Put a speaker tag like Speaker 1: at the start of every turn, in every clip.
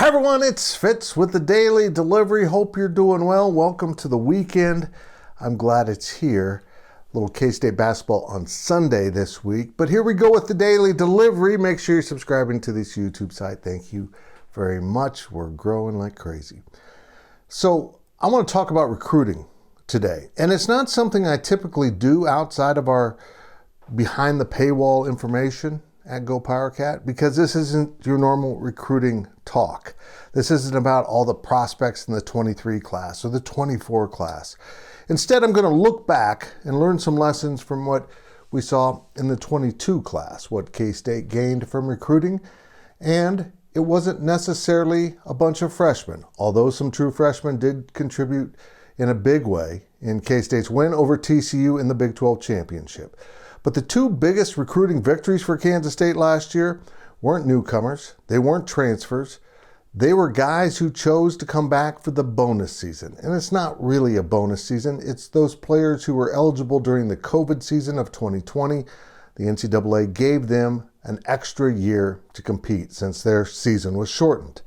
Speaker 1: Everyone, it's Fitz with the Daily Delivery. Hope you're doing well. Welcome to the weekend. I'm glad it's here. A little K-State basketball on Sunday this week. But here we go with the Daily Delivery. Make sure you're subscribing to this YouTube site. Thank you very much. We're growing like crazy. So I want to talk about recruiting today. And it's not something I typically do outside of our behind the paywall information at GoPowercat, because this isn't your normal recruiting talk. This isn't about all the prospects in the 23 class or the 24 class. Instead, I'm going to look back and learn some lessons from what we saw in the 22 class, what K-State gained from recruiting. And it wasn't necessarily a bunch of freshmen, although some true freshmen did contribute in a big way in K-State's win over TCU in the Big 12 championship. But the two biggest recruiting victories for Kansas State last year weren't newcomers. They weren't transfers. They were guys who chose to come back for the bonus season. And it's not really a bonus season. It's those players who were eligible during the COVID season of 2020. The NCAA gave them an extra year to compete since their season was shortened.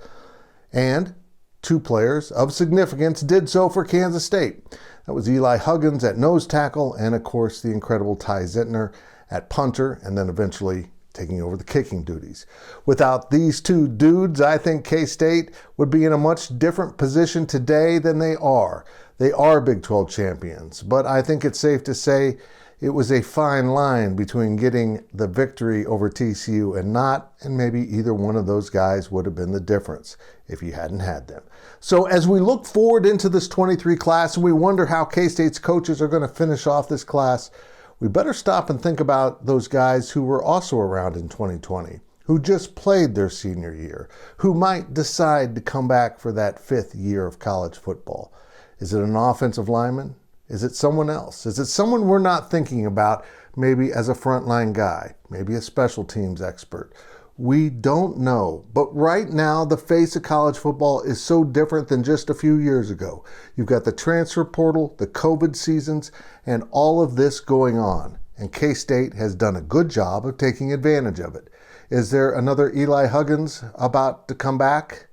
Speaker 1: And two players of significance did so for Kansas State. That was Eli Huggins at nose tackle and, of course, the incredible Ty Zentner at punter, and then eventually taking over the kicking duties. Without these two dudes, I think K-State would be in a much different position today than they are. They are Big 12 champions, but I think it's safe to say it was a fine line between getting the victory over TCU and not, and maybe either one of those guys would have been the difference if you hadn't had them. So as we look forward into this 23 class and we wonder how K-State's coaches are going to finish off this class, we better stop and think about those guys who were also around in 2020, who just played their senior year, who might decide to come back for that fifth year of college football. Is it an offensive lineman? Is it someone else? Is it someone we're not thinking about, maybe as a frontline guy, maybe a special teams expert? We don't know. But right now, the face of college football is so different than just a few years ago. You've got the transfer portal, the COVID seasons, and all of this going on. And K-State has done a good job of taking advantage of it. Is there another Eli Huggins about to come back?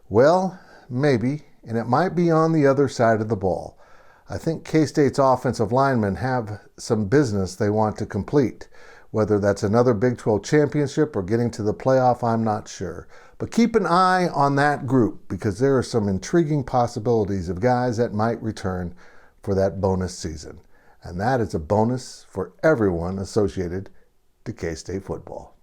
Speaker 1: Well, maybe, and it might be on the other side of the ball. I think K-State's offensive linemen have some business they want to complete. Whether that's another Big 12 championship or getting to the playoff, I'm not sure. But keep an eye on that group, because there are some intriguing possibilities of guys that might return for that bonus season. And that is a bonus for everyone associated to K-State football.